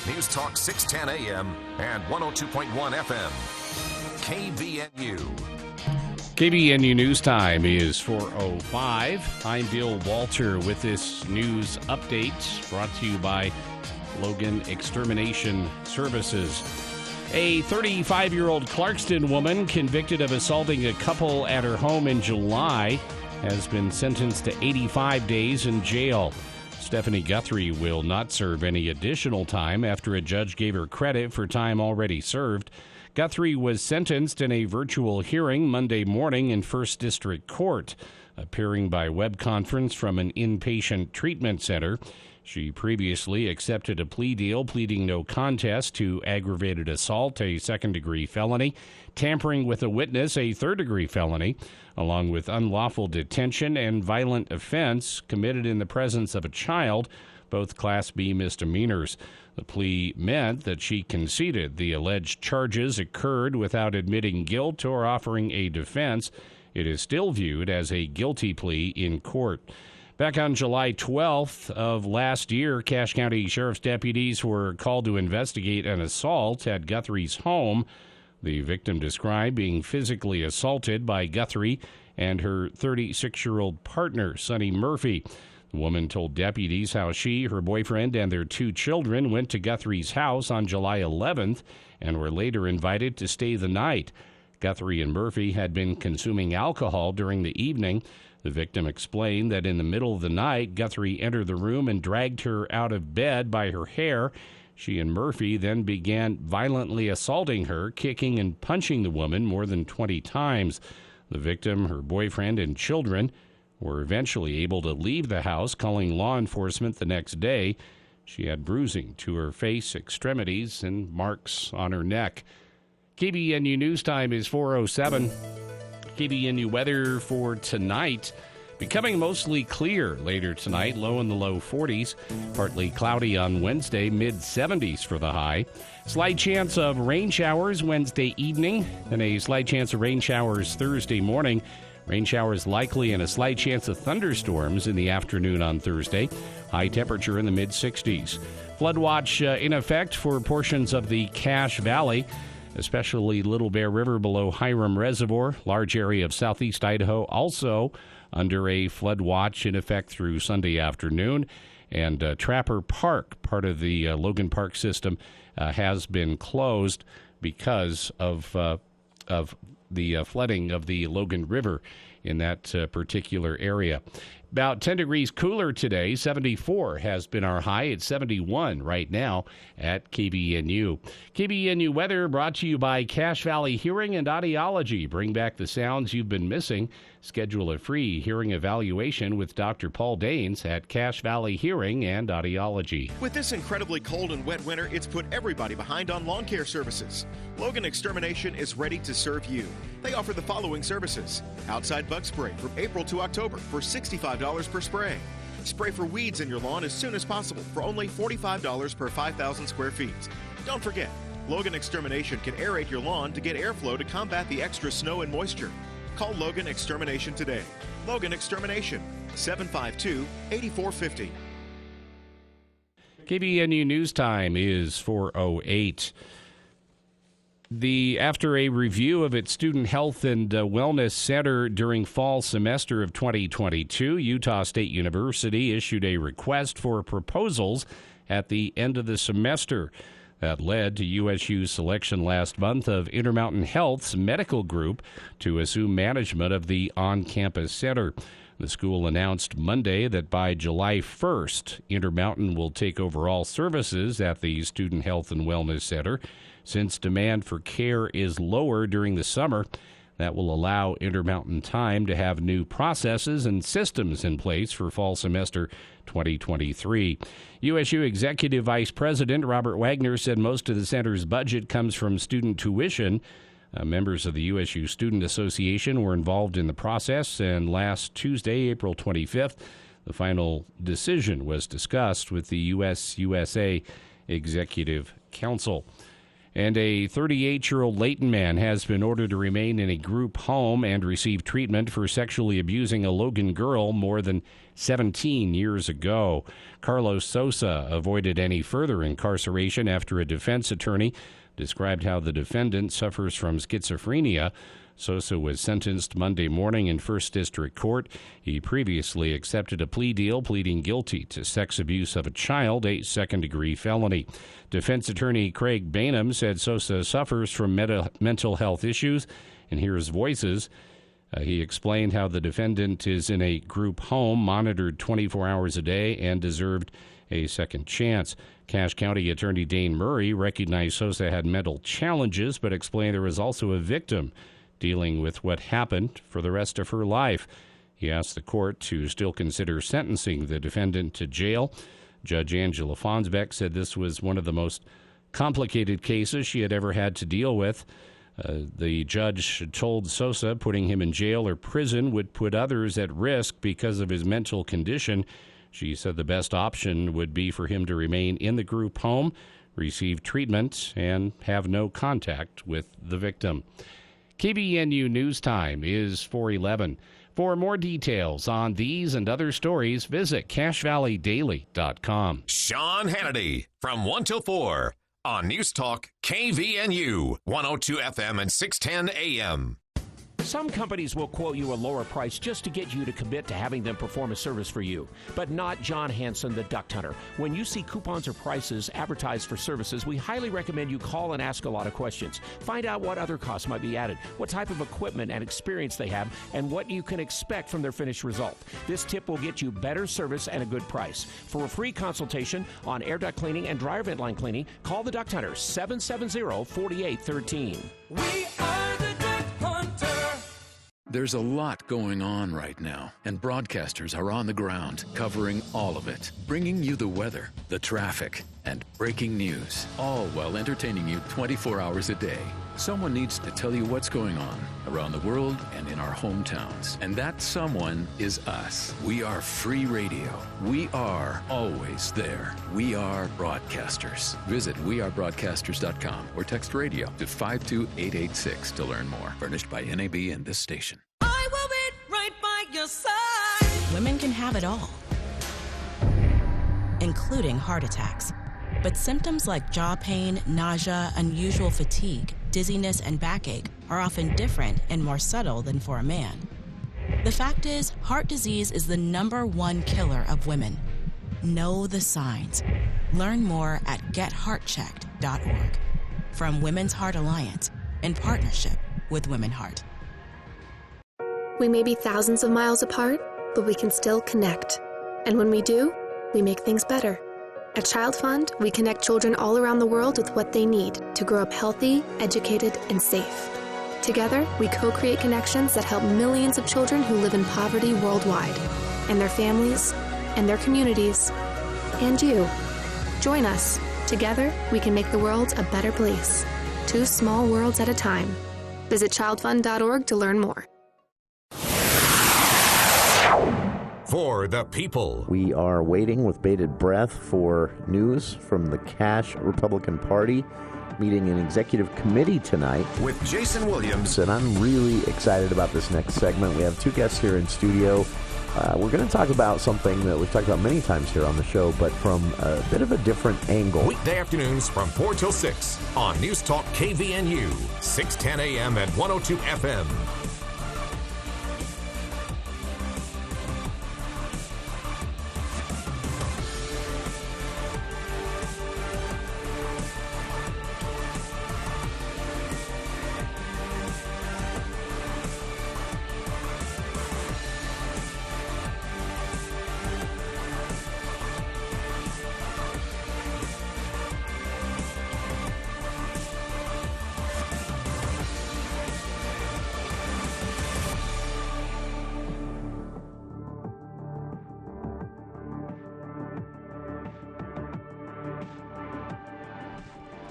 News Talk 610 AM and 102.1 FM. KVNU. KVNU News Time is 4:05. I'm Bill Walter with this news update brought to you by Logan Extermination Services. A 35-year-old Clarkston woman convicted of assaulting a couple at her home in July has been sentenced to 85 days in jail. Stephanie Guthrie will not serve any additional time after a judge gave her credit for time already served. Guthrie was sentenced in a virtual hearing Monday morning in First District Court, appearing by web conference from an inpatient treatment center. She previously accepted a plea deal pleading no contest to aggravated assault, a second-degree felony, tampering with a witness, a third-degree felony, along with unlawful detention and violent offense committed in the presence of a child, both Class B misdemeanors. The plea meant that she conceded the alleged charges occurred without admitting guilt or offering a defense. It is still viewed as a guilty plea in court. Back on July 12th of last year, Cache County Sheriff's deputies were called to investigate an assault at Guthrie's home. The victim described being physically assaulted by Guthrie and her 36-year-old partner, Sonny Murphy. The woman told deputies how she, her boyfriend, and their two children went to Guthrie's house on July 11th and were later invited to stay the night. Guthrie and Murphy had been consuming alcohol during the evening. The victim explained that in the middle of the night, Guthrie entered the room and dragged her out of bed by her hair. She and Murphy then began violently assaulting her, kicking and punching the woman more than 20 times. The victim, her boyfriend, and children were eventually able to leave the house, calling law enforcement the next day. She had bruising to her face, extremities, and marks on her neck. KVNU News Time is 4:07. KVNU weather for tonight. Becoming mostly clear later tonight, low in the low 40s. Partly cloudy on Wednesday, mid-70s for the high. Slight chance of rain showers Wednesday evening, and a slight chance of rain showers Thursday morning. Rain showers likely and a slight chance of thunderstorms in the afternoon on Thursday. High temperature in the mid-60s. Flood watch in effect for portions of the Cache Valley, especially Little Bear River below Hiram Reservoir. Large area of southeast Idaho also under a flood watch in effect through Sunday afternoon. And Trapper Park, part of the Logan Park system, has been closed because of the flooding of the Logan River in that particular area. About 10 degrees cooler today. 74 has been our high. It's 71 right now at KVNU. KVNU weather brought to you by Cache Valley Hearing and Audiology. Bring back the sounds you've been missing. Schedule a free hearing evaluation with Dr. Paul Daines at Cache Valley Hearing and Audiology. With this incredibly cold and wet winter, it's put everybody behind on lawn care services. Logan Extermination is ready to serve you. They offer the following services: outside bug spray from April to October for $65 per spray. Spray for weeds in your lawn as soon as possible for only $45 per 5,000 square feet. Don't forget, Logan Extermination can aerate your lawn to get airflow to combat the extra snow and moisture. Call Logan Extermination today. Logan Extermination, 752-8450. KVNU News Time is 4:08. After a review of its Student Health and Wellness Center during fall semester of 2022, Utah State University issued a request for proposals at the end of the semester. That led to USU's selection last month of Intermountain Health's medical group to assume management of the on-campus center. The school announced Monday that by July 1st, Intermountain will take over all services at the Student Health and Wellness Center. Since demand for care is lower during the summer, that will allow Intermountain time to have new processes and systems in place for fall semester 2023. USU Executive Vice President Robert Wagner said most of the center's budget comes from student tuition. Members of the USU Student Association were involved in the process, and last Tuesday, April 25th, the final decision was discussed with the USA Executive Council. And a 38-year-old Layton man has been ordered to remain in a group home and receive treatment for sexually abusing a Logan girl more than 17 years ago. Carlos Sosa avoided any further incarceration after a defense attorney described how the defendant suffers from schizophrenia. Sosa was sentenced Monday morning in First District Court. He previously accepted a plea deal, pleading guilty to sex abuse of a child, a second-degree felony. Defense attorney Craig Bainham said Sosa suffers from mental health issues, and hears voices. He explained how the defendant is in a group home, monitored 24 hours a day, and deserved a second chance. Cache County Attorney Dane Murray recognized Sosa had mental challenges, but explained there was also a victim dealing with what happened for the rest of her life. He asked the court to still consider sentencing the defendant to jail. Judge Angela Fonsbeck said this was one of the most complicated cases she had ever had to deal with. The judge told Sosa putting him in jail or prison would put others at risk because of his mental condition. She said the best option would be for him to remain in the group home, receive treatment, and have no contact with the victim. KBNU News Time is 4:11. For more details on these and other stories, visit CacheValleyDaily.com. Sean Hannity from 1 till 4 on News Talk KVNU 102 FM and 610 AM. Some companies will quote you a lower price just to get you to commit to having them perform a service for you, but not John Hanson, the Duck Hunter. When you see coupons or prices advertised for services, we highly recommend you call and ask a lot of questions. Find out what other costs might be added, what type of equipment and experience they have, and what you can expect from their finished result. This tip will get you better service and a good price. For a free consultation on air duct cleaning and dryer vent line cleaning, call the Duct Hunter, 770-4813. We are the Duck Hunter. There's a lot going on right now, and broadcasters are on the ground, covering all of it, bringing you the weather, the traffic, and breaking news, all while entertaining you 24 hours a day. Someone needs to tell you what's going on around the world and in our hometowns, and that someone is us. We are free radio. We are always there. We are broadcasters. Visit wearebroadcasters.com or text radio to 52886 to learn more. Furnished by NAB and this station. I will be right by your side. Women can have it all, including heart attacks. But symptoms like jaw pain, nausea, unusual fatigue, dizziness, and backache are often different and more subtle than for a man. The fact is, heart disease is the #1 killer of women. Know the signs. Learn more at getheartchecked.org. From Women's Heart Alliance, in partnership with Women Heart. We may be thousands of miles apart, but we can still connect. And when we do, we make things better. At Child Fund, we connect children all around the world with what they need to grow up healthy, educated, and safe. Together, we co-create connections that help millions of children who live in poverty worldwide, and their families, and their communities, and you. Join us. Together, we can make the world a better place. 2 small worlds at a time. Visit childfund.org to learn more. For the people. We are waiting with bated breath for news from the Cache Republican Party meeting an executive committee tonight. With Jason Williams. And I'm really excited about this next segment. We have 2 guests here in studio. We're going to talk about something that we've talked about many times here on the show, but from a bit of a different angle. Weekday afternoons from 4 till 6 on News Talk KVNU, 610 AM and 102 FM.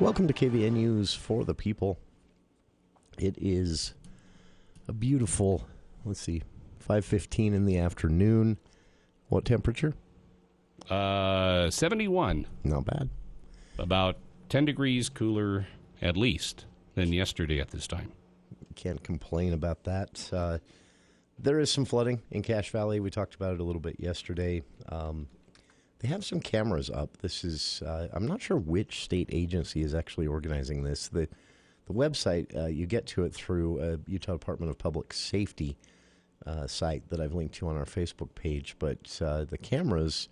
Welcome to KVNU's For the People. It is a beautiful, 5:15 in the afternoon. What temperature? 71. Not bad. About 10 degrees cooler at least, than yesterday at this time. Can't complain about that. There is some flooding in Cache Valley. We talked about it a little bit yesterday. They have some cameras up. This is, I'm not sure which state agency is actually organizing this. The website, you get to it through a Utah Department of Public Safety site that I've linked to on our Facebook page. But the cameras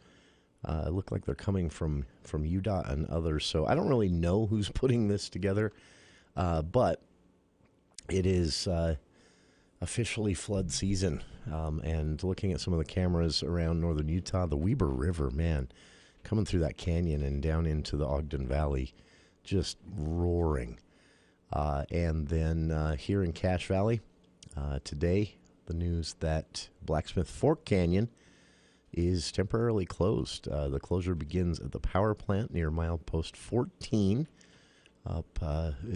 look like they're coming from UDOT and others. So I don't really know who's putting this together, but it is officially flood season. And looking at some of the cameras around northern Utah, the Weber River, man, coming through that canyon and down into the Ogden Valley, just roaring. And then here in Cache Valley, today, the news that Blacksmith Fork Canyon is temporarily closed. The closure begins at the power plant near milepost 14 up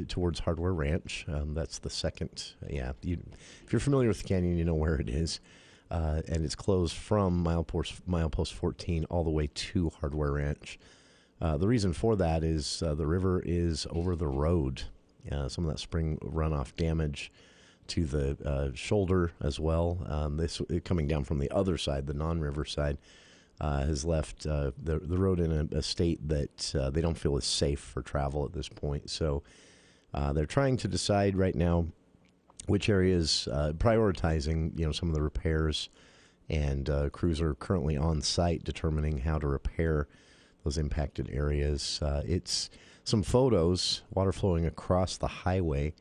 towards Hardware Ranch. That's the second. Yeah, if you're familiar with the canyon, you know where it is. And it's closed from milepost 14 all the way to Hardware Ranch. The reason for that is the river is over the road. Some of that spring runoff damage to the shoulder as well. This coming down from the other side, the non-river side, has left the road in a state that they don't feel is safe for travel at this point. So they're trying to decide right now which areas, prioritizing some of the repairs, and crews are currently on site determining how to repair those impacted areas. It's some photos, water flowing across the highway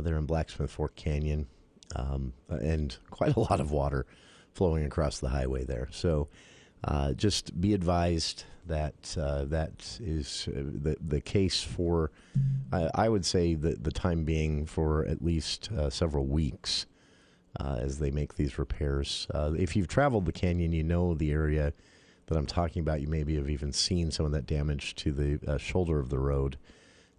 there in Blacksmith Fork Canyon, and quite a lot of water flowing across the highway there. So just be advised that that is the case for, I would say, the time being for at least several weeks as they make these repairs. If you've traveled the canyon, you know the area that I'm talking about. You maybe have even seen some of that damage to the shoulder of the road.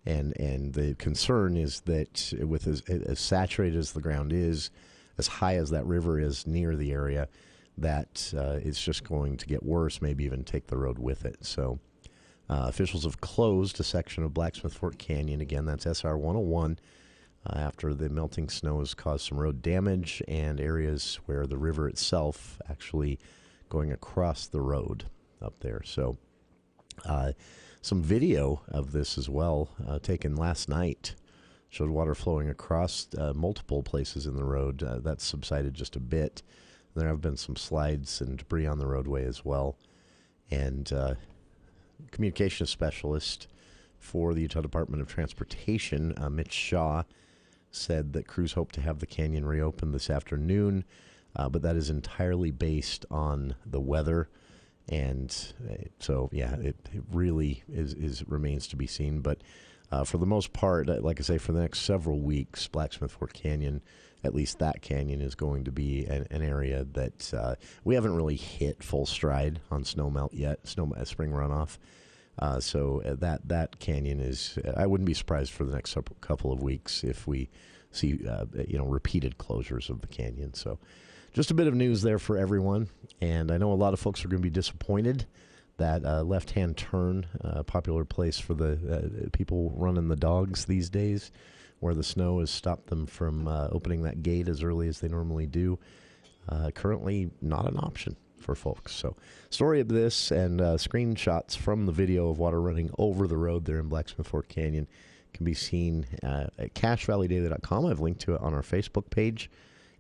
And the concern is that with as saturated as the ground is, as high as that river is near the area, that it's just going to get worse, maybe even take the road with it. So officials have closed a section of Blacksmith Fork Canyon. Again, that's SR 101, after the melting snow has caused some road damage and areas where the river itself actually going across the road up there. So some video of this as well, taken last night, showed water flowing across multiple places in the road. That's subsided just a bit. There have been some slides and debris on the roadway as well. And communications specialist for the Utah Department of Transportation, Mitch Shaw, said that crews hope to have the canyon reopened this afternoon, but that is entirely based on the weather. And so, yeah, it really remains to be seen. But for the most part, like I say, for the next several weeks, Blacksmith Fork Canyon, at least that canyon, is going to be an area that we haven't really hit full stride on snow melt yet, spring runoff. So that canyon is, I wouldn't be surprised for the next couple of weeks if we see repeated closures of the canyon. So just a bit of news there for everyone. And I know a lot of folks are going to be disappointed that left-hand turn, a popular place for the people running the dogs these days, where the snow has stopped them from opening that gate as early as they normally do, currently not an option for folks. So story of this and screenshots from the video of water running over the road there in Blacksmith Fork Canyon can be seen at CacheValleyDaily.com. I've linked to it on our Facebook page.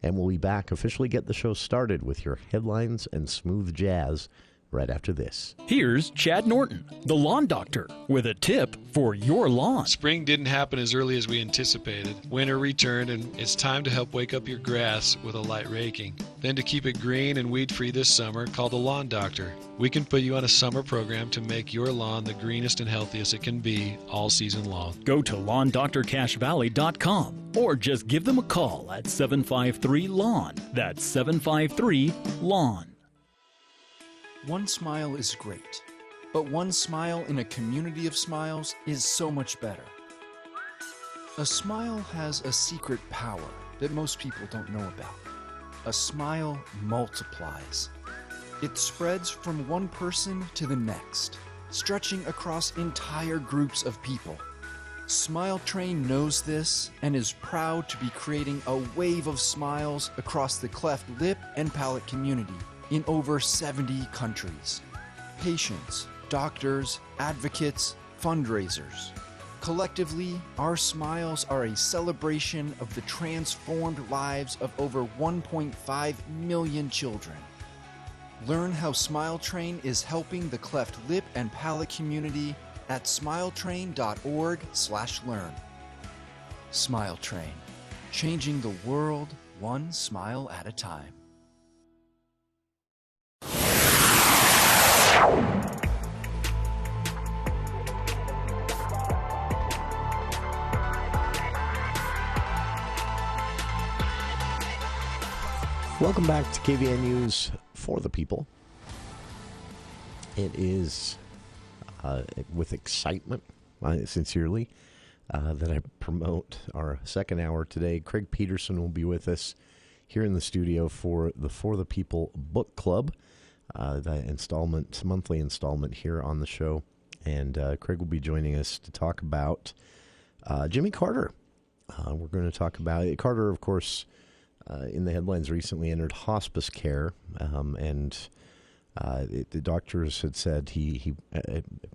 And we'll be back, officially get the show started with your headlines and smooth jazz right after this. Here's Chad Norton, the lawn doctor, with a tip for your lawn. Spring didn't happen as early as we anticipated. Winter returned, and it's time to help wake up your grass with a light raking. Then to keep it green and weed-free this summer, call the Lawn Doctor. We can put you on a summer program to make your lawn the greenest and healthiest it can be all season long. Go to LawnDoctorCacheValley.com or just give them a call at 753-LAWN. That's 753-LAWN. One smile is great, but one smile in a community of smiles is so much better. A smile has a secret power that most people don't know about. A smile multiplies. It spreads from one person to the next, stretching across entire groups of people. Smile Train knows this and is proud to be creating a wave of smiles across the cleft lip and palate community in over 70 countries. Patients, doctors, advocates, fundraisers. Collectively, our smiles are a celebration of the transformed lives of over 1.5 million children. Learn how Smile Train is helping the cleft lip and palate community at smiletrain.org/learn. Smile Train, changing the world one smile at a time. Welcome back to KVN News for the People. It is with excitement, sincerely, that I promote our second hour today. Craig Peterson will be with us here in the studio for the People Book Club, the monthly installment here on the show. And Craig will be joining us to talk about Jimmy Carter. We're going to talk about it. Carter, of course, in the headlines recently entered hospice care, and the doctors had said he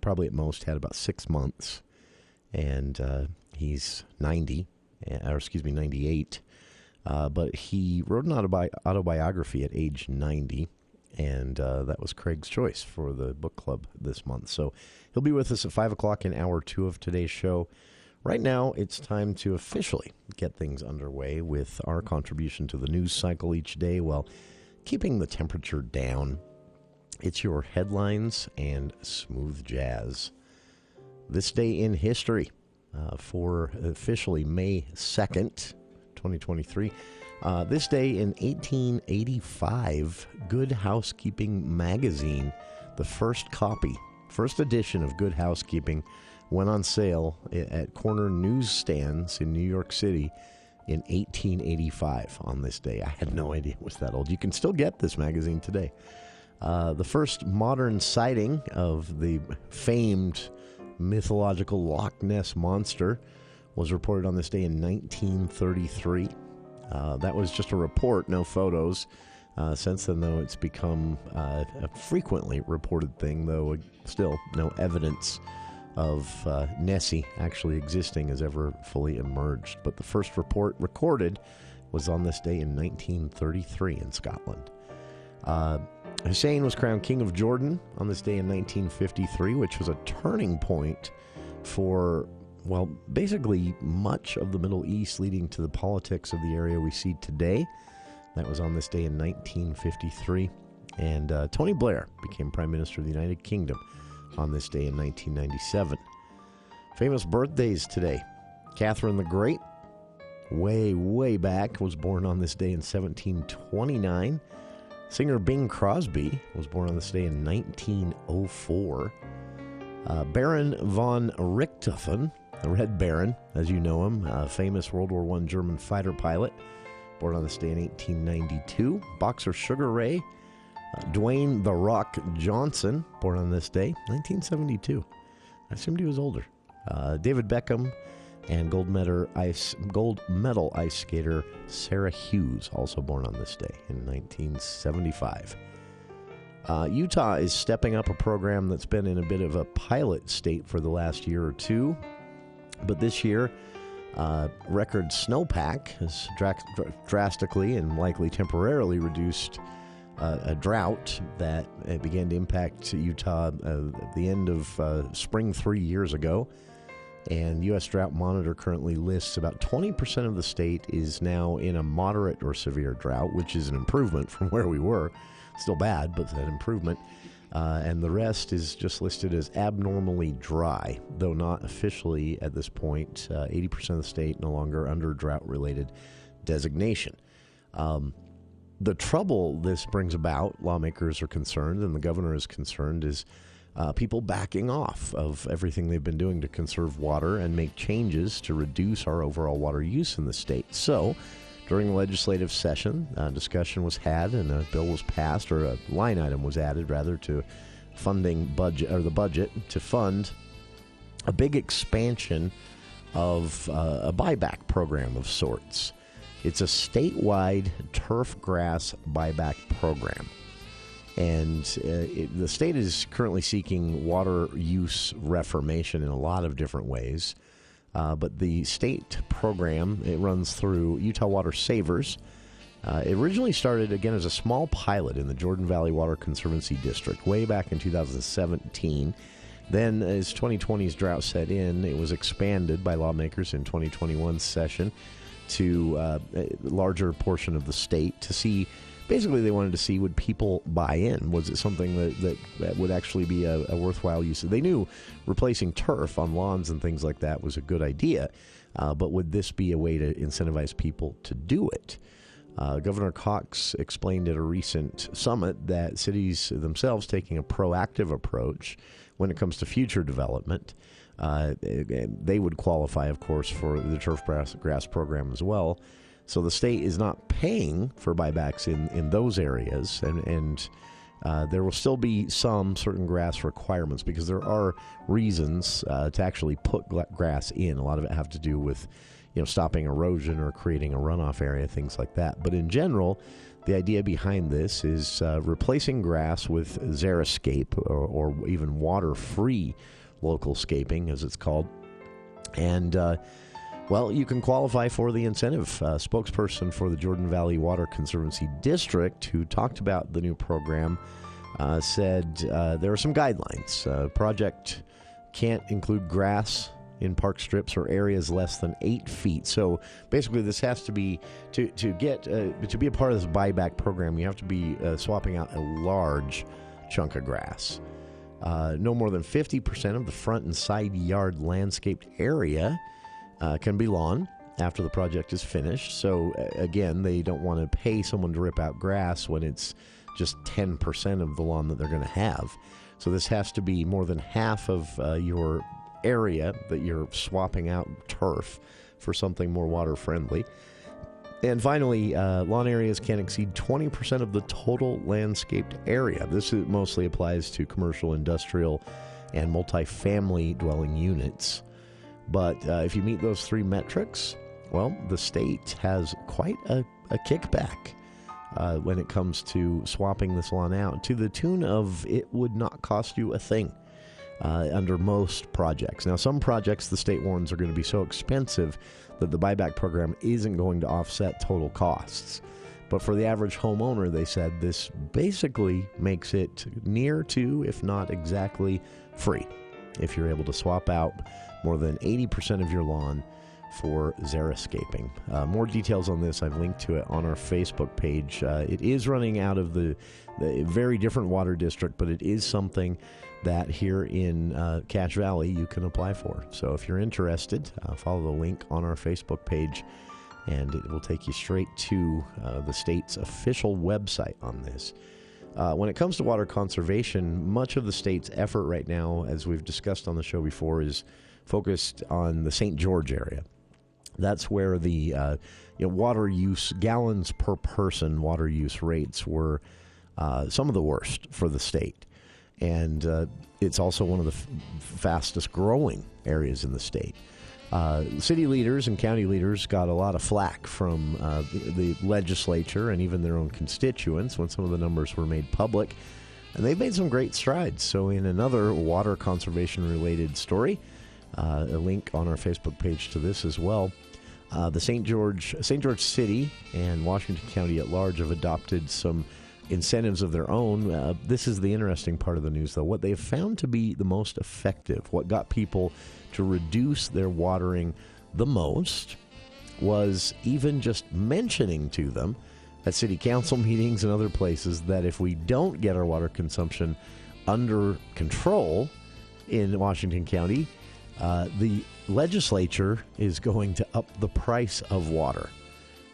probably at most had about 6 months, and he's 98, but he wrote an autobiography at age 90, and that was Craig's choice for the book club this month. So he'll be with us at 5 o'clock in hour 2 of today's show. Right now, it's time to officially get things underway with our contribution to the news cycle each day while keeping the temperature down. It's your headlines and smooth jazz. This day in history, for officially May 2nd, 2023. This day in 1885, Good Housekeeping magazine, the first edition of Good Housekeeping, went on sale at corner newsstands in New York City in 1885 on this day. I had no idea it was that old. You can still get this magazine today. The first modern sighting of the famed mythological Loch Ness Monster was reported on this day in 1933. That was just a report, no photos. Since then, though, it's become a frequently reported thing, though still no evidence of Nessie actually existing has ever fully emerged. But the first report recorded was on this day in 1933 in Scotland. Hussein was crowned King of Jordan on this day in 1953, which was a turning point for, well, basically much of the Middle East, leading to the politics of the area we see today. That was on this day in 1953. And Tony Blair became Prime Minister of the United Kingdom on this day in 1997. Famous birthdays today. Catherine the Great, way back, was born on this day in 1729. Singer Bing Crosby was born on this day in 1904. Baron von Richthofen, the Red Baron, as you know him, famous World War I German fighter pilot, born on this day in 1892. Boxer Sugar Ray, Dwayne The Rock Johnson, born on this day, 1972. I assumed he was older. David Beckham, and gold medal ice skater Sarah Hughes, also born on this day in 1975. Utah is stepping up a program that's been in a bit of a pilot state for the last year or two. But this year, record snowpack has drastically and likely temporarily reduced a drought that began to impact Utah at the end of spring 3 years ago. And U.S. Drought Monitor currently lists about 20% of the state is now in a moderate or severe drought, which is an improvement from where we were. Still bad, but an improvement. And the rest is just listed as abnormally dry, though not officially at this point. 80% of the state no longer under drought-related designation. The trouble this brings about, lawmakers are concerned, and the governor is concerned, is people backing off of everything they've been doing to conserve water and make changes to reduce our overall water use in the state. So, during the legislative session, discussion was had and a bill was passed, or a line item was added, rather, to the budget to fund a big expansion of a buyback program of sorts. It's a statewide turf grass buyback program. And the state is currently seeking water use reformation in a lot of different ways. But the state program, it runs through Utah Water Savers. It originally started, again, as a small pilot in the Jordan Valley Water Conservancy District way back in 2017. Then, as 2020's drought set in, it was expanded by lawmakers in 2021's session to a larger portion of the state to see. Basically, they wanted to see, would people buy in? Was it something that would actually be a worthwhile use? They knew replacing turf on lawns and things like that was a good idea, but would this be a way to incentivize people to do it? Governor Cox explained at a recent summit that cities themselves taking a proactive approach when it comes to future development. They would qualify, of course, for the turf grass program as well. So the state is not paying for buybacks in those areas, and there will still be some certain grass requirements because there are reasons to actually put grass in. A lot of it have to do with, stopping erosion or creating a runoff area, things like that. But in general, the idea behind this is replacing grass with xeriscape or even water-free local scaping, as it's called, and well, you can qualify for the incentive. Spokesperson for the Jordan Valley Water Conservancy District, who talked about the new program, said there are some guidelines. Project can't include grass in park strips or areas less than 8 feet. So basically, this has to be to be a part of this buyback program. You have to be swapping out a large chunk of grass. No more than 50% of the front and side yard landscaped area can be lawn after the project is finished. So, again, they don't want to pay someone to rip out grass when it's just 10% of the lawn that they're going to have. So this has to be more than half of your area that you're swapping out turf for something more water-friendly. And finally, lawn areas can't exceed 20% of the total landscaped area. This mostly applies to commercial, industrial, and multifamily dwelling units. But if you meet those three metrics, well, the state has quite a kickback when it comes to swapping this lawn out, to the tune of it would not cost you a thing under most projects. Now, some projects the state warns are going to be so expensive that the buyback program isn't going to offset total costs. But for the average homeowner, they said this basically makes it near to, if not exactly, free if you're able to swap out more than 80% of your lawn for xeriscaping. More details on this, I've linked to it on our Facebook page. It is running out of the very different water district, but it is something that here in Cache Valley you can apply for. So if you're interested, follow the link on our Facebook page, and it will take you straight to the state's official website on this. When it comes to water conservation, much of the state's effort right now, as we've discussed on the show before, is focused on the St. George area. That's where the water use, gallons per person water use rates were some of the worst for the state. And it's also one of the fastest growing areas in the state. City leaders and county leaders got a lot of flack from the legislature and even their own constituents when some of the numbers were made public. And they've made some great strides. So in another water conservation-related story, a link on our Facebook page to this as well, the St. George City and Washington County at large have adopted some incentives of their own. This is the interesting part of the news, though. What they have found to be the most effective, what got people to reduce their watering the most, was even just mentioning to them at city council meetings and other places that if we don't get our water consumption under control in Washington County, the legislature is going to up the price of water.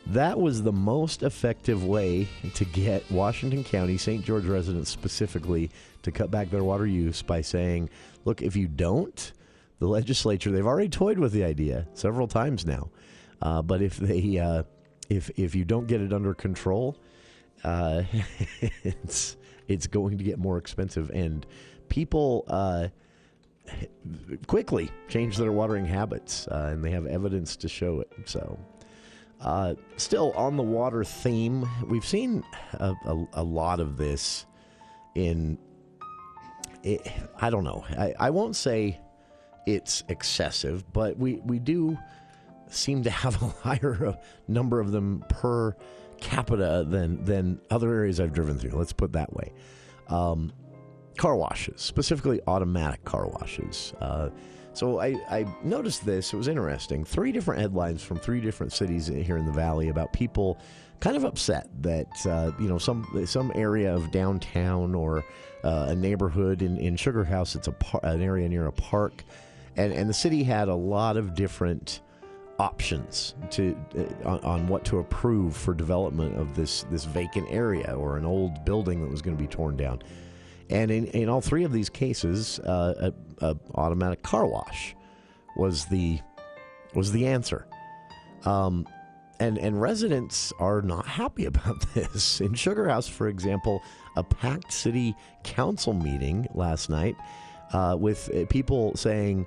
That was the most effective way to get Washington County, St. George residents specifically, to cut back their water use by saying, look, if you don't, the legislature, they've already toyed with the idea several times now, but if they if you don't get it under control, it's going to get more expensive. And people, quickly change their watering habits, and they have evidence to show it. So, still on the water theme, we've seen a lot of this I don't know. I won't say it's excessive, but we do seem to have a higher number of them per capita than other areas I've driven through. Let's put it that way. Car washes, specifically automatic car washes. So I noticed this. It was interesting. 3 different headlines from 3 different cities here in the Valley about people kind of upset that some area of downtown or a neighborhood in Sugar House, it's an area near a park, and the city had a lot of different options on what to approve for development of this vacant area or an old building that was going to be torn down. And in all 3 of these cases, a automatic car wash was the answer. And residents are not happy about this. In Sugar House, for example, a packed city council meeting last night with people saying,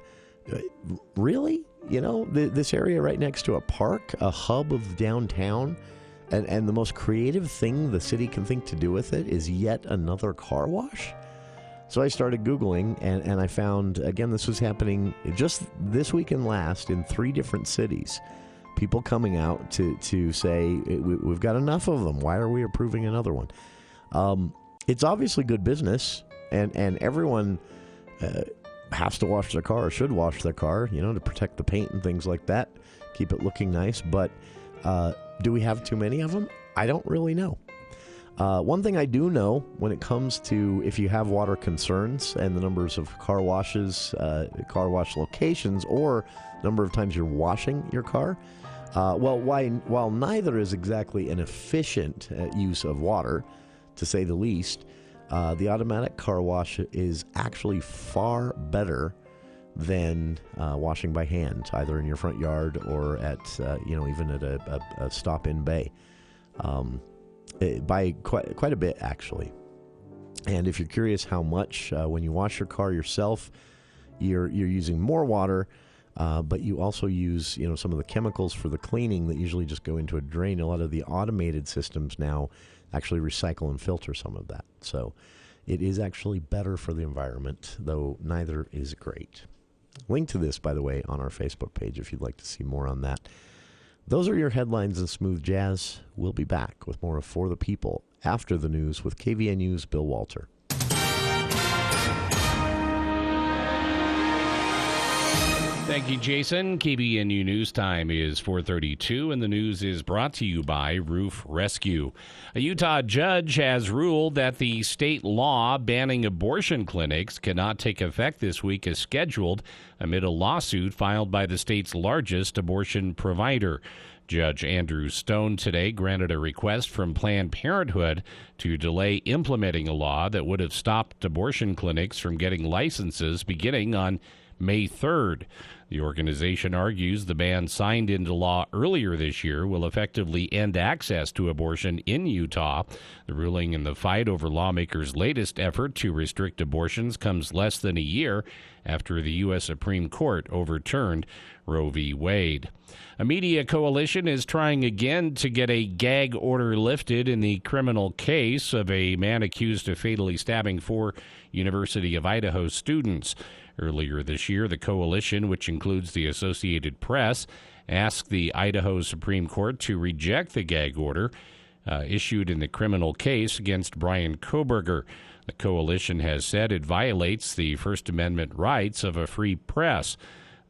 really? This area right next to a park, a hub of downtown, and the most creative thing the city can think to do with it is yet another car wash? So I started Googling, and I found, again, this was happening just this week and last in 3 different cities. People coming out to say, we've got enough of them. Why are we approving another one? It's obviously good business, and everyone has to wash their car or should wash their car, to protect the paint and things like that, keep it looking nice. But do we have too many of them? I don't really know. One thing I do know when it comes to if you have water concerns and the numbers of car washes, car wash locations, or number of times you're washing your car, while neither is exactly an efficient use of water, to say the least, the automatic car wash is actually far better than washing by hand, either in your front yard or at even at a stop-in bay, by quite a bit actually. And if you're curious how much when you wash your car yourself, you're using more water. But you also use, some of the chemicals for the cleaning that usually just go into a drain. A lot of the automated systems now actually recycle and filter some of that. So it is actually better for the environment, though neither is great. Link to this, by the way, on our Facebook page if you'd like to see more on that. Those are your headlines in smooth jazz. We'll be back with more of For the People after the news with KVNU's Bill Walter. Thank you, Jason. KBNU News Time is 4:32, and the news is brought to you by Roof Rescue. A Utah judge has ruled that the state law banning abortion clinics cannot take effect this week as scheduled amid a lawsuit filed by the state's largest abortion provider. Judge Andrew Stone today granted a request from Planned Parenthood to delay implementing a law that would have stopped abortion clinics from getting licenses beginning on May 3rd. The organization argues the ban signed into law earlier this year will effectively end access to abortion in Utah. The ruling in the fight over lawmakers' latest effort to restrict abortions comes less than a year after the U.S. Supreme Court overturned Roe v. Wade. A media coalition is trying again to get a gag order lifted in the criminal case of a man accused of fatally stabbing 4 University of Idaho students. Earlier this year, the coalition, which includes the Associated Press, asked the Idaho Supreme Court to reject the gag order issued in the criminal case against Brian Koberger. The coalition has said it violates the First Amendment rights of a free press.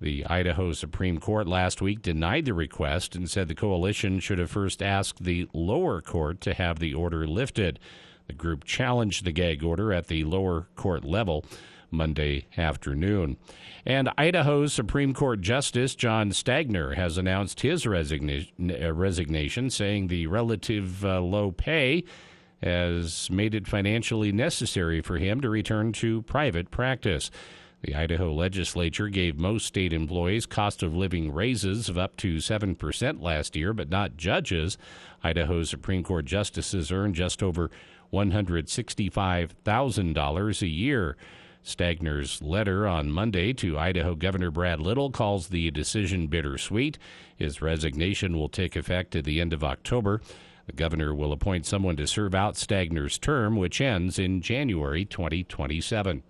The Idaho Supreme Court last week denied the request and said the coalition should have first asked the lower court to have the order lifted. The group challenged the gag order at the lower court level Monday afternoon. And Idaho's Supreme Court Justice John Stagner has announced his resignation, saying the relative low pay has made it financially necessary for him to return to private practice. The Idaho legislature gave most state employees cost of living raises of up to 7% last year, but not judges. Idaho's Supreme Court justices earn just over $165,000 a year. Stagner's letter on Monday to Idaho Governor Brad Little calls the decision bittersweet. His resignation will take effect at the end of October. The governor will appoint someone to serve out Stagner's term, which ends in January 2027.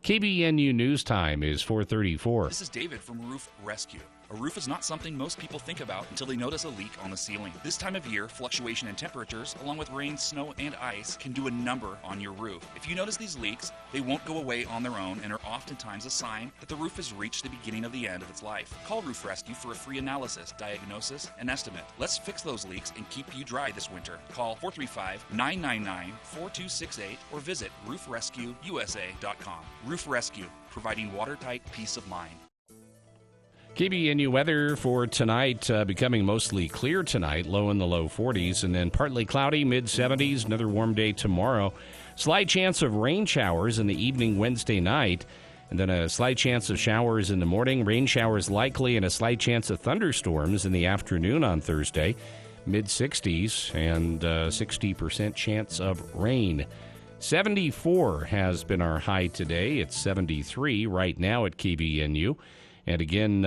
KBNU News Time is 4:34. This is David from Roof Rescue. A roof is not something most people think about until they notice a leak on the ceiling. This time of year, fluctuation in temperatures, along with rain, snow, and ice, can do a number on your roof. If you notice these leaks, they won't go away on their own and are oftentimes a sign that the roof has reached the beginning of the end of its life. Call Roof Rescue for a free analysis, diagnosis, and estimate. Let's fix those leaks and keep you dry this winter. Call 435-999-4268 or visit roofrescueusa.com. Roof Rescue, providing watertight peace of mind. KBNU weather for tonight, becoming mostly clear tonight, low in the low 40s, and then partly cloudy, mid-70s, another warm day tomorrow. Slight chance of rain showers in the evening Wednesday night, and then a slight chance of showers in the morning, rain showers likely, and a slight chance of thunderstorms in the afternoon on Thursday, mid-60s, and 60% chance of rain. 74 has been our high today. It's 73 right now at KBNU. And again,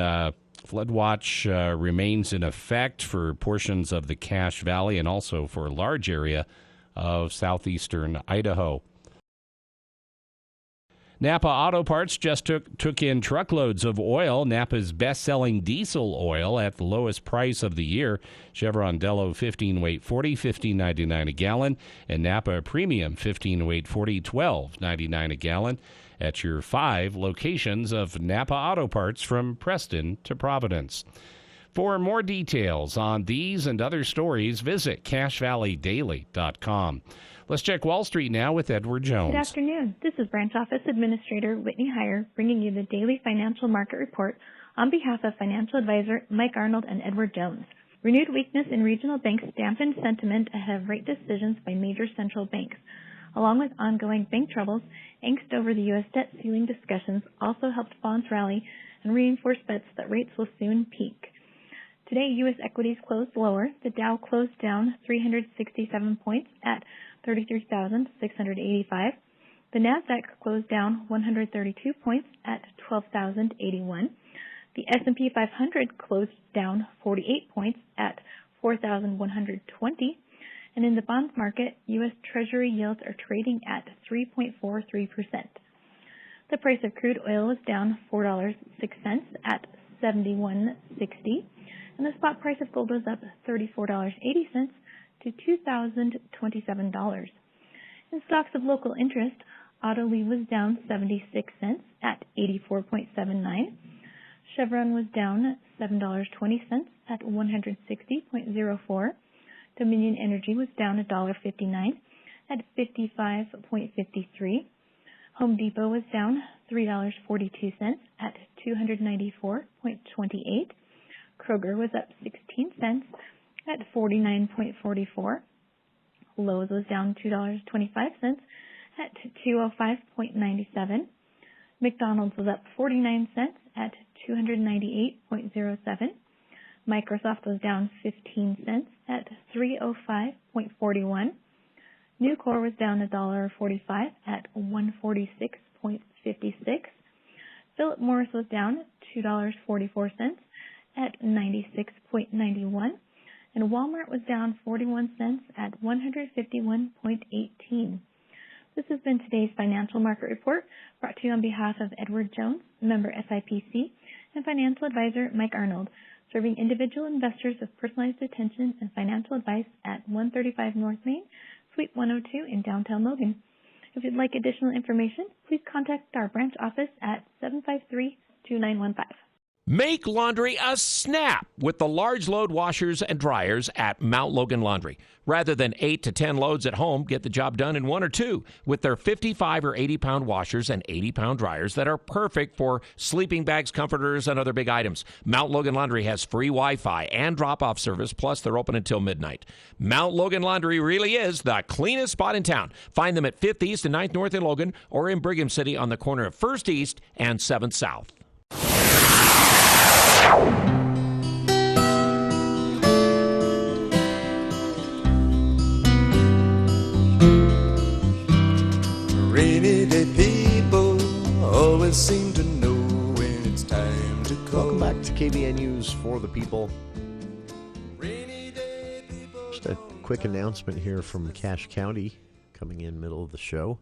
flood watch remains in effect for portions of the Cache Valley and also for a large area of southeastern Idaho. Napa Auto Parts just took in truckloads of oil, Napa's best-selling diesel oil at the lowest price of the year. Chevron Delo 15 weight 40, $15.99 a gallon, and Napa Premium 15 weight 40, $12.99 a gallon. At your 5 locations of Napa Auto Parts from Preston to Providence. For more details on these and other stories, visit CacheValleyDaily.com. Let's check Wall Street now with Edward Jones. Good afternoon. This is Branch Office Administrator Whitney Heyer bringing you the daily financial market report on behalf of financial advisor Mike Arnold and Edward Jones. Renewed weakness in regional banks dampened sentiment ahead of rate decisions by major central banks. Along with ongoing bank troubles, angst over the U.S. debt ceiling discussions also helped bonds rally and reinforce bets that rates will soon peak. Today, U.S. equities closed lower. The Dow closed down 367 points at 33,685. The Nasdaq closed down 132 points at 12,081. The S&P 500 closed down 48 points at 4,120. And in the bond market, U.S. Treasury yields are trading at 3.43%. The price of crude oil was down $4.06 at $71.60, and the spot price of gold was up $34.80 to $2,027. In stocks of local interest, Autoliv was down 76 cents at 84.79. Chevron was down $7.20 at 160.04. Dominion Energy was down $1.59 at 55.53. Home Depot was down $3.42 at 294.28. Kroger was up 16 cents at 49.44. Lowe's was down $2.25 at 205.97. McDonald's was up 49 cents at 298.07. Microsoft was down 15 cents at 305.41. Nucor was down $1.45 at 146.56. Philip Morris was down $2.44 at 96.91. And Walmart was down 41 cents at 151.18. This has been today's financial market report brought to you on behalf of Edward Jones, member SIPC, and financial advisor Mike Arnold, serving individual investors with personalized attention and financial advice at 135 North Main, Suite 102 in downtown Logan. If you'd like additional information, please contact our branch office at 753-2915. Make laundry a snap with the large load washers and dryers at Mount Logan Laundry. Rather than 8 to 10 loads at home, get the job done in 1 or 2 with their 55 or 80-pound washers and 80-pound dryers that are perfect for sleeping bags, comforters, and other big items. Mount Logan Laundry has free Wi-Fi and drop-off service, plus they're open until midnight. Mount Logan Laundry really is the cleanest spot in town. Find them at 5th East and 9th North in Logan or in Brigham City on the corner of 1st East and 7th South. Rainy day people KVN News for the people. Just a quick announcement here from Cache County coming in middle of the show.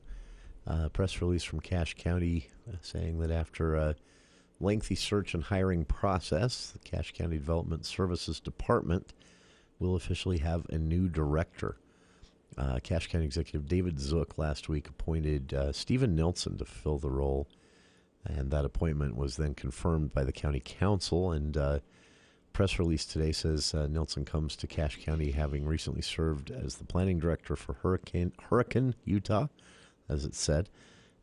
Press release from Cache County saying that after a lengthy search and hiring process, the Cache County Development Services Department will officially have a new director. Cache County Executive David Zook last week appointed Stephen Nilsson to fill the role, and that appointment was then confirmed by the county council. And press release today says Nilsson comes to Cache County having recently served as the planning director for Hurricane, Utah, as it said,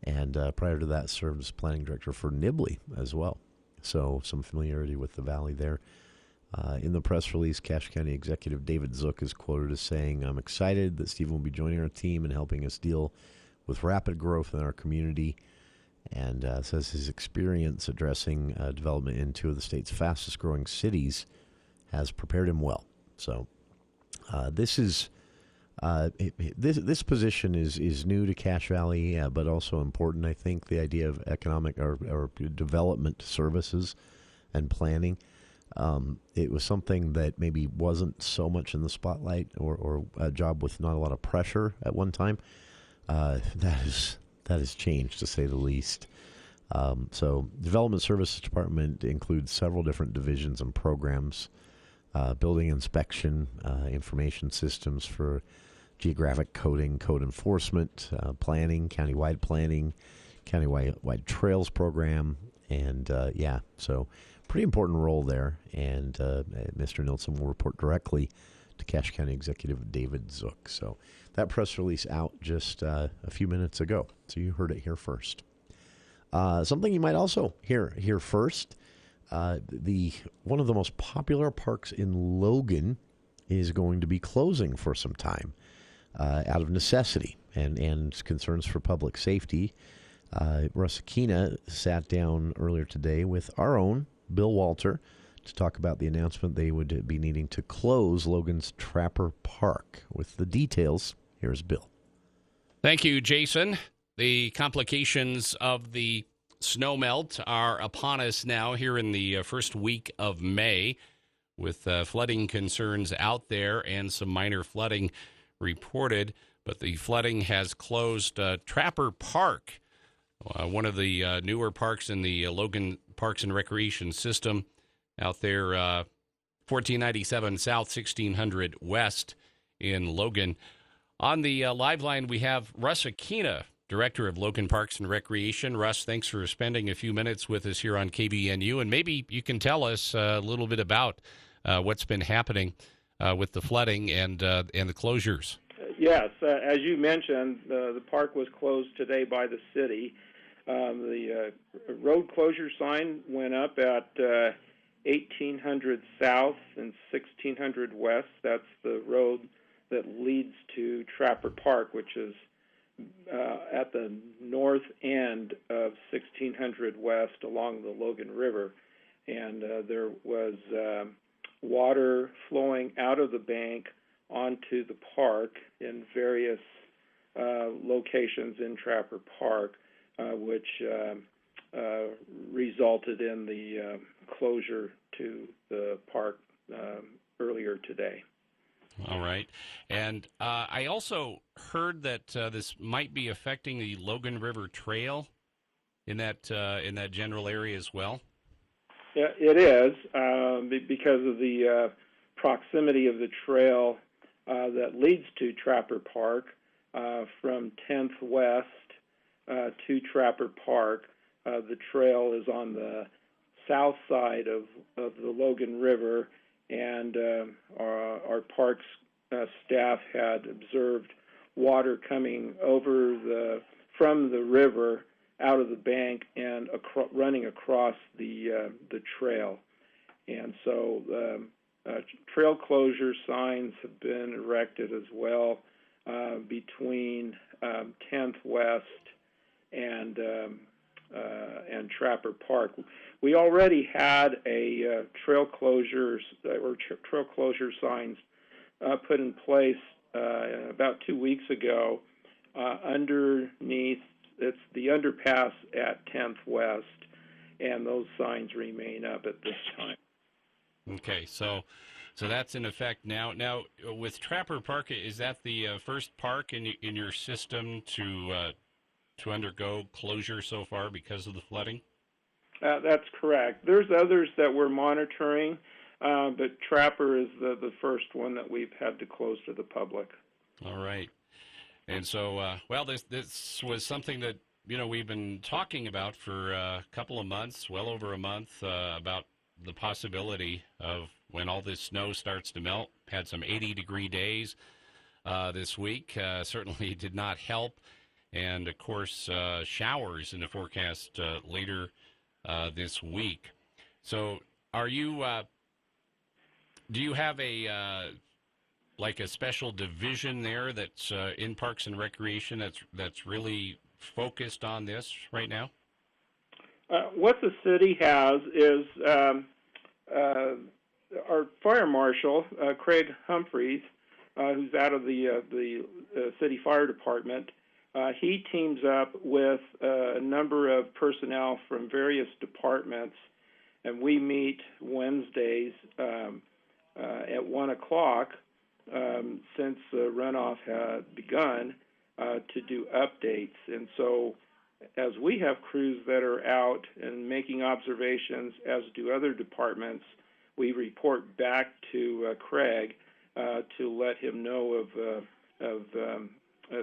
and prior to that served as planning director for Nibley as well. So some familiarity with the valley there. In the press release, Cache County Executive David Zook is quoted as saying, "I'm excited that Stephen will be joining our team and helping us deal with rapid growth in our community," and says his experience addressing development in two of the state's fastest growing cities has prepared him well. So this is this position is new to Cache Valley, but also important. I think the idea of economic or development services and planning. It was something that maybe wasn't so much in the spotlight, or a job with not a lot of pressure at one time. That has changed, to say the least. So Development Services Department includes several different divisions and programs, building inspection, information systems for geographic coding, code enforcement, planning, countywide trails program, and so pretty important role there. And Mr. Nilsson will report directly to Cache County Executive David Zook. So that press release out just a few minutes ago. So you heard it here first. Something you might also hear here first. One of the most popular parks in Logan is going to be closing for some time out of necessity and concerns for public safety. Russ Akina sat down earlier today with our own Bill Walter to talk about the announcement they would be needing to close Logan's Trapper Park. With the details, here's Bill. Thank you, Jason. The complications of the snowmelt are upon us now here in the first week of May, with flooding concerns out there and some minor flooding reported. But the flooding has closed Trapper Park, one of the newer parks in the Logan Parks and Recreation System out there, 1497 South, 1600 West in Logan. On the live line, we have Russ Akina, Director of Logan Parks and Recreation. Russ, thanks for spending a few minutes with us here on KBNU, and maybe you can tell us a little bit about what's been happening with the flooding and the closures. Yes, as you mentioned, the park was closed today by the city. The road closure sign went up at 1800 South and 1600 West. That's the road that leads to Trapper Park, which is at the north end of 1600 West along the Logan River. And there was water flowing out of the bank onto the park in various locations in Trapper Park, which resulted in the closure to the park earlier today. All right. And I also heard that this might be affecting the Logan River Trail in that general area as well. Yeah, it is, because of the proximity of the trail that leads to Trapper Park from 10th West to Trapper Park. The trail is on the south side of the Logan River, and our parks staff had observed water coming from the river out of the bank and running across the trail. And so trail closure signs have been erected as well between 10th West and Trapper Park. We already had a trail closure signs put in place about 2 weeks ago underneath. It's the underpass at 10th West, and those signs remain up at this time. Okay, so that's in effect now. Now, with Trapper Park, is that the first park in your system to undergo closure so far because of the flooding? That's correct. There's others that we're monitoring, but Trapper is the first one that we've had to close to the public. All right. And so, this was something that, we've been talking about for a couple of months, well over a month, about the possibility of when all this snow starts to melt. Had some 80-degree days this week. Certainly did not help. And, of course, showers in the forecast later this week. So are you, do you have a special division there that's in Parks and Recreation that's really focused on this right now? What the city has is our fire marshal, Craig Humphreys, who's out of the city fire department. He teams up with a number of personnel from various departments, and we meet Wednesdays at 1 o'clock since the runoff had begun to do updates. And so as we have crews that are out and making observations, as do other departments, we report back to Craig to let him know of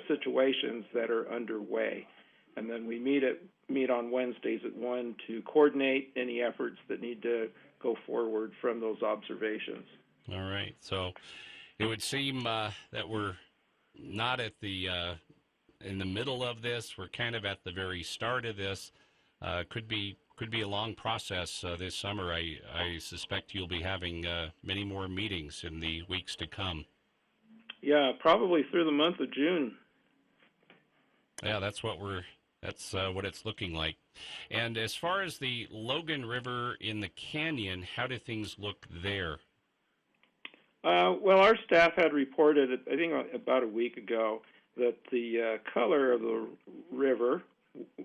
situations that are underway. And then we meet on Wednesdays at 1 to coordinate any efforts that need to go forward from those observations. All right. So it would seem that we're not at the in the middle of this. We're kind of at the very start of this. Could be a long process this summer. I suspect you'll be having many more meetings in the weeks to come. Yeah, probably through the month of June. Yeah, that's what it's looking like. And as far as the Logan River in the canyon, how do things look there? Well, our staff had reported, I think about a week ago, that the color of the river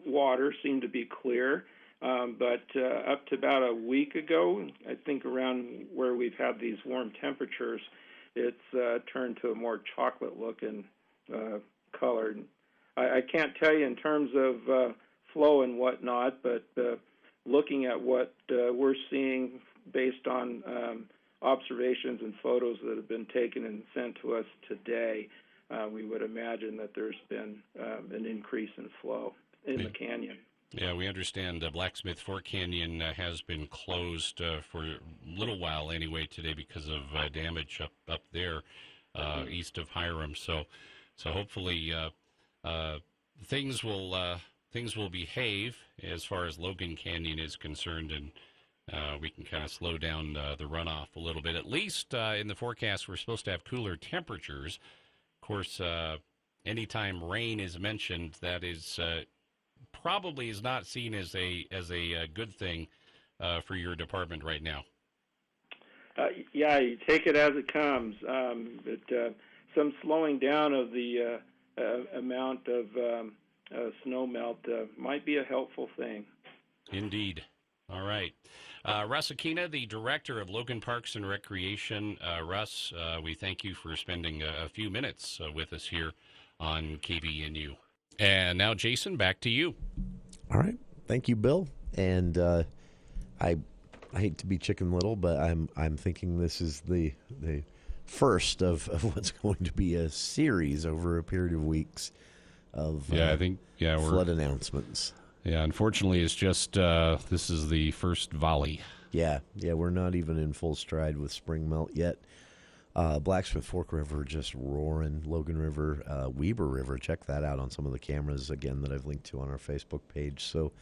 water seemed to be clear. But up to about a week ago, I think around where we've had these warm temperatures, it's turned to a more chocolate-looking color. I can't tell you in terms of flow and whatnot, but looking at what we're seeing based on observations and photos that have been taken and sent to us today, we would imagine that there's been an increase in flow in the canyon. Yeah, we understand Blacksmith Fork Canyon has been closed for a little while anyway today because of damage up there east of Hiram. So hopefully things will behave as far as Logan Canyon is concerned, and we can kind of slow down the runoff a little bit. At least in the forecast, we're supposed to have cooler temperatures. Of course, anytime rain is mentioned, that is probably is not seen as a good thing for your department right now. Yeah, you take it as it comes. But some slowing down of the amount of snow melt might be a helpful thing. Indeed. All right. Russ Aquina, the director of Logan Parks and Recreation. Russ, we thank you for spending a few minutes with us here on KVNU. And now, Jason, back to you. All right. Thank you, Bill. And I hate to be Chicken Little, but I'm thinking this is the first of what's going to be a series over a period of weeks of flood announcements. Yeah, unfortunately, it's just this is the first volley. Yeah, we're not even in full stride with spring melt yet. Blacksmith Fork River just roaring. Logan River, Weber River, check that out on some of the cameras, again, that I've linked to on our Facebook page. So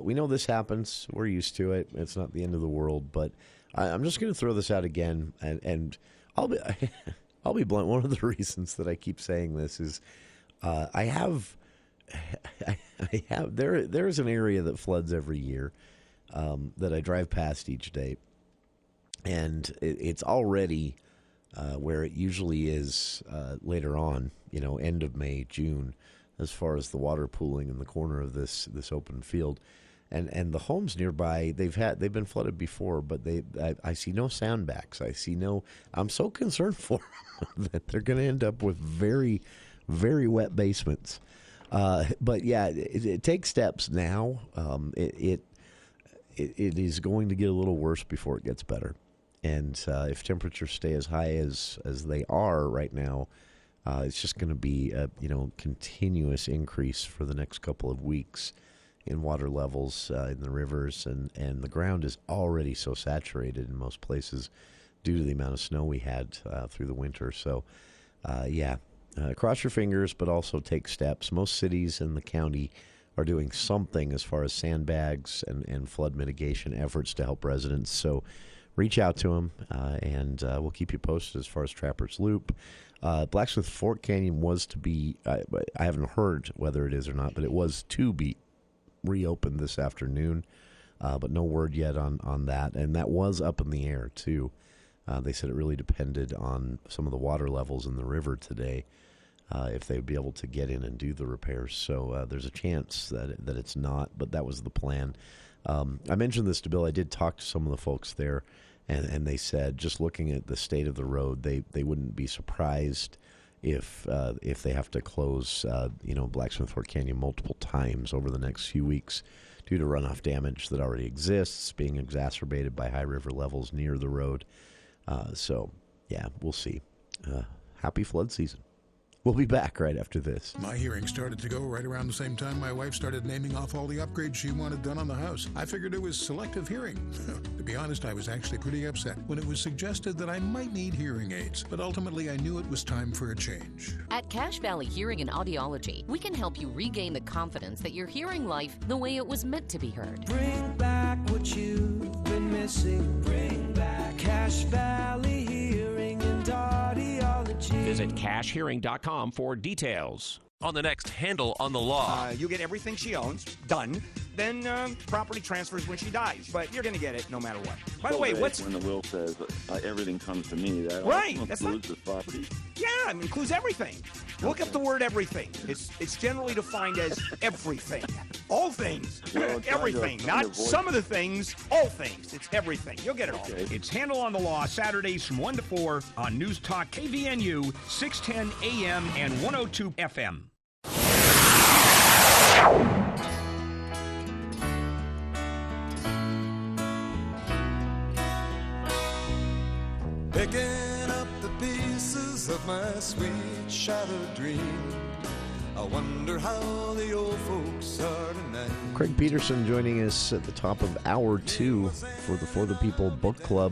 we know this happens. We're used to it. It's not the end of the world. But I'm just going to throw this out again, and I'll be blunt. One of the reasons that I keep saying this is there is an area that floods every year that I drive past each day, and it's already where it usually is later on, end of May, June, as far as the water pooling in the corner of this open field. And the homes nearby, they've been flooded before, but I see no sandbags. I'm so concerned for them that they're going to end up with very, very wet basements. But yeah, it takes steps now. It is going to get a little worse before it gets better. And if temperatures stay as high as they are right now, it's just going to be a continuous increase for the next couple of weeks in water levels in the rivers, and the ground is already so saturated in most places due to the amount of snow we had through the winter. So, cross your fingers, but also take steps. Most cities in the county are doing something as far as sandbags and flood mitigation efforts to help residents. So reach out to them, and we'll keep you posted as far as Trappers Loop. Blacksmith Fork Canyon was to be, I haven't heard whether it is or not, but it was to be reopened this afternoon, but no word yet on that. And that was up in the air, too. They said it really depended on some of the water levels in the river today, if they'd be able to get in and do the repairs. So there's a chance that it's not, but that was the plan. I mentioned this to Bill. I did talk to some of the folks there, and they said, just looking at the state of the road, they wouldn't be surprised if they have to close Blacksmith Fork Canyon multiple times over the next few weeks due to runoff damage that already exists, being exacerbated by high river levels near the road. So, yeah, we'll see. Happy flood season. We'll be back right after this. My hearing started to go right around the same time my wife started naming off all the upgrades she wanted done on the house. I figured it was selective hearing. To be honest, I was actually pretty upset when it was suggested that I might need hearing aids, but ultimately I knew it was time for a change. At Cache Valley Hearing and Audiology, we can help you regain the confidence that you're hearing life the way it was meant to be heard. Bring back what you've been missing. Bring back Cache Valley Hearing and Audiology. Visit CacheHearing.com for details. On the next Handle on the Law. You get everything she owns, done. Then property transfers when she dies. But you're going to get it no matter what. By the way, what's... When the will says everything comes to me, that right. includes the property? Yeah, it includes everything. Look up the word everything. It's generally defined as everything. All things. Well, everything. Not some of the things, all things. It's everything. You'll get it all. It's Handle on the Law, Saturdays from 1 to 4 on News Talk KVNU, 610 AM and 102 FM. Picking up the pieces of my sweet shattered dream. I wonder how the old folks are tonight. Craig Peterson joining us at the top of hour 2 for the For the People Book Club.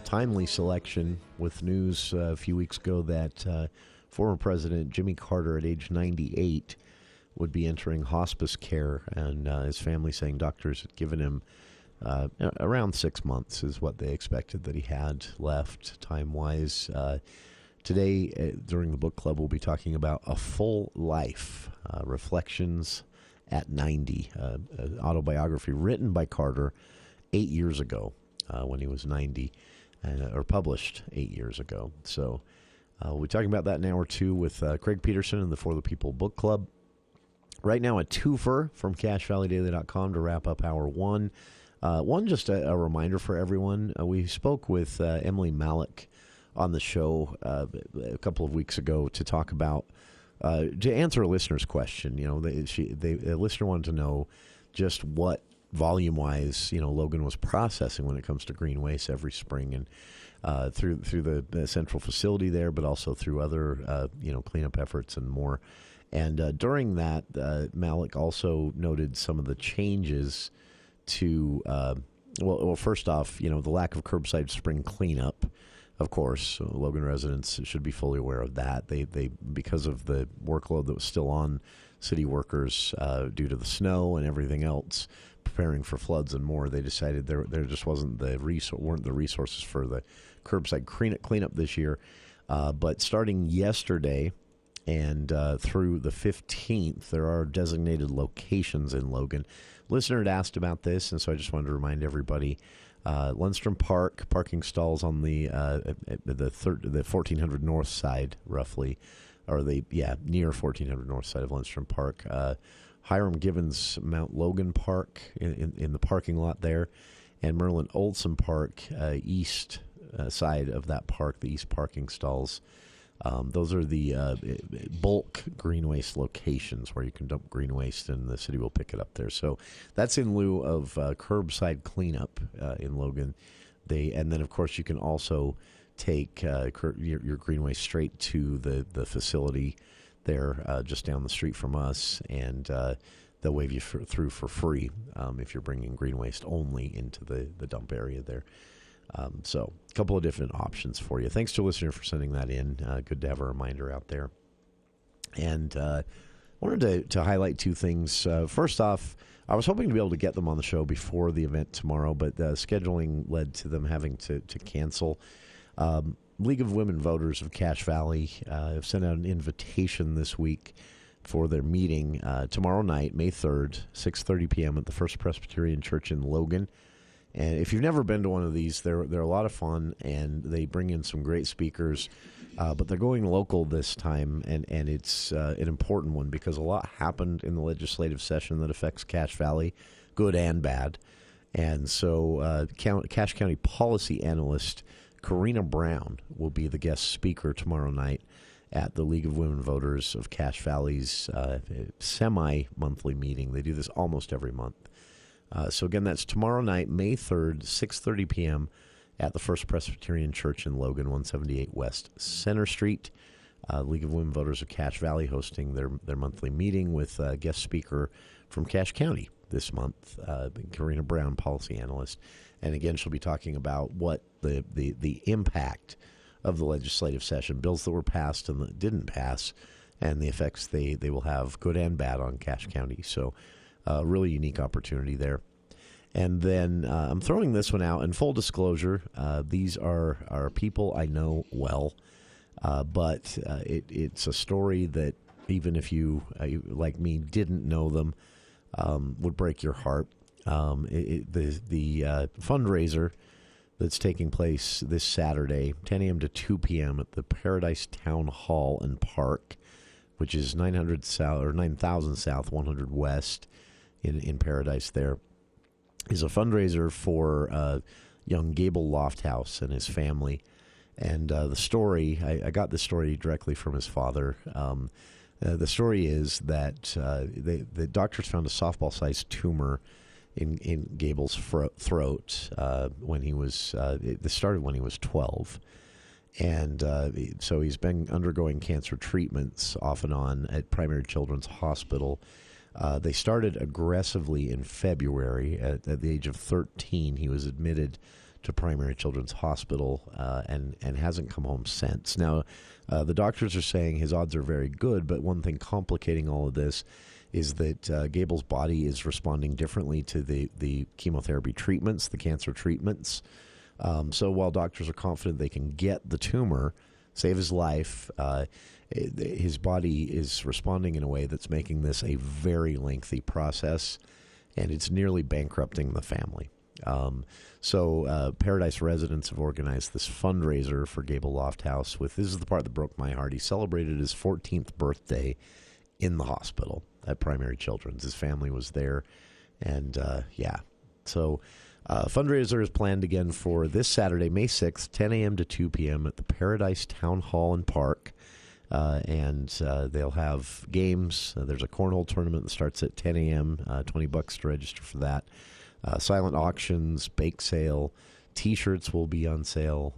Timely selection with news a few weeks ago that former President Jimmy Carter at age 98 would be entering hospice care, and his family saying doctors had given him around 6 months is what they expected that he had left time-wise. Today, during the book club, we'll be talking about A Full Life, Reflections at 90, an autobiography written by Carter 8 years ago when he was 90, or published 8 years ago. So we'll be talking about that in hour 2 with Craig Peterson and the For the People Book Club. Right now, a twofer from CacheValleyDaily.com to wrap up hour 1. One, just a reminder for everyone. We spoke with Emily Malik on the show a couple of weeks ago to talk about, to answer a listener's question. You know, a listener wanted to know just what volume-wise, Logan was processing when it comes to green waste every spring, and through the central facility there, but also through other, cleanup efforts and more. And during that, Malik also noted some of the changes to, well, first off, the lack of curbside spring cleanup. Of course, Logan residents should be fully aware of that. They because of the workload that was still on city workers due to the snow and everything else, preparing for floods and more, they decided there just weren't the resources for the curbside cleanup this year. But starting yesterday and through the 15th, there are designated locations in Logan. Listener had asked about this, and so I just wanted to remind everybody. Lundstrom Park, parking stalls on the 1400 north side, roughly, or near 1400 north side of Lundstrom Park. Hiram Gibbons Mount Logan Park in the parking lot there, and Merlin Olson Park, east side of that park, the east parking stalls. Those are the bulk green waste locations where you can dump green waste, and the city will pick it up there. So that's in lieu of curbside cleanup in Logan. And then, of course, you can also take your green waste straight to the facility there just down the street from us, and they'll wave you through for free if you're bringing green waste only into the dump area there. So a couple of different options for you. Thanks to a listener for sending that in. Good to have a reminder out there. And wanted to highlight two things. First off, I was hoping to be able to get them on the show before the event tomorrow, but scheduling led to them having to cancel. League of Women Voters of Cache Valley have sent out an invitation this week for their meeting tomorrow night, May 3rd, 6:30 p.m. at the First Presbyterian Church in Logan. And if you've never been to one of these, they're a lot of fun, and they bring in some great speakers. But they're going local this time, and it's an important one because a lot happened in the legislative session that affects Cache Valley, good and bad. And so Cache County policy analyst Karina Brown will be the guest speaker tomorrow night at the League of Women Voters of Cache Valley's semi-monthly meeting. They do this almost every month. So again, that's tomorrow night, May 3rd, 6:30 p.m. at the First Presbyterian Church in Logan, 178 West Center Street. League of Women Voters of Cache Valley hosting their monthly meeting with a guest speaker from Cache County this month, Karina Brown, policy analyst. And again, she'll be talking about what the impact of the legislative session, bills that were passed and that didn't pass, and the effects they will have, good and bad, on Cache County. So really unique opportunity there. And then I'm throwing this one out. In full disclosure, these are people I know well, but it's a story that even if you, like me, didn't know them, would break your heart. The fundraiser that's taking place this Saturday, 10 a.m. to 2 p.m. at the Paradise Town Hall and Park, which is 900 South or 9000 South, 100 West in Paradise there, is a fundraiser for young Gable Lofthouse and his family. And the story, I got this story directly from his father. The story is that the doctors found a softball-sized tumor in Gable's throat when he was. This started when he was 12, and so he's been undergoing cancer treatments off and on at Primary Children's Hospital. They started aggressively in February. At the age of 13, he was admitted to Primary Children's Hospital and hasn't come home since. Now, the doctors are saying his odds are very good, but one thing complicating all of this is that Gable's body is responding differently to the chemotherapy treatments, the cancer treatments. So while doctors are confident they can get the tumor, save his life, his body is responding in a way that's making this a very lengthy process, and it's nearly bankrupting the family. So Paradise residents have organized this fundraiser for Gable Lofthouse. This is the part that broke my heart. He celebrated his 14th birthday in the hospital at Primary Children's. His family was there, and so fundraiser is planned again for this Saturday, May 6th, 10 a.m. to 2 p.m. at the Paradise Town Hall and Park. And they'll have games. There's a cornhole tournament that starts at 10 a.m., $20 to register for that. Silent auctions, bake sale, T-shirts will be on sale,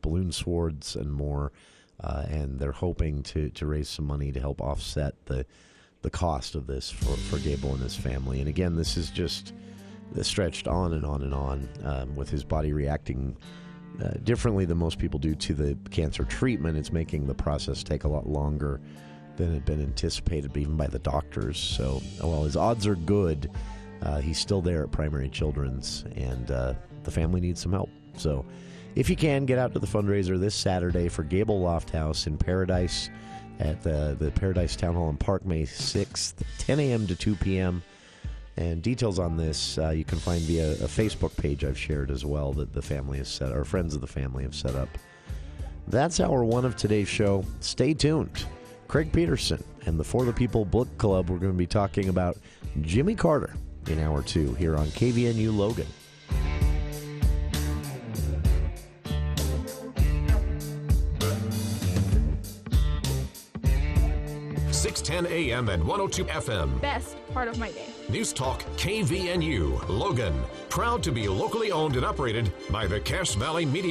balloon swords, and more. And they're hoping to raise some money to help offset the cost of this for Gable and his family. And again, this is just stretched on and on and on with his body reacting differently than most people do to the cancer treatment. It's making the process take a lot longer than had been anticipated, even by the doctors. So while his odds are good, he's still there at Primary Children's, and the family needs some help. So if you can, get out to the fundraiser this Saturday for Gable Lofthouse in Paradise at the Paradise Town Hall and Park, May 6th, 10 a.m. to 2 p.m. And details on this you can find via a Facebook page I've shared as well that the family has set, or friends of the family have set up. That's hour one of today's show. Stay tuned. Craig Peterson and the For the People Book Club. We're going to be talking about Jimmy Carter in Hour 2 here on KVNU Logan. .610 AM and 102 FM. Best part of my day. News Talk KVNU Logan. Proud to be locally owned and operated by the Cache Valley Media.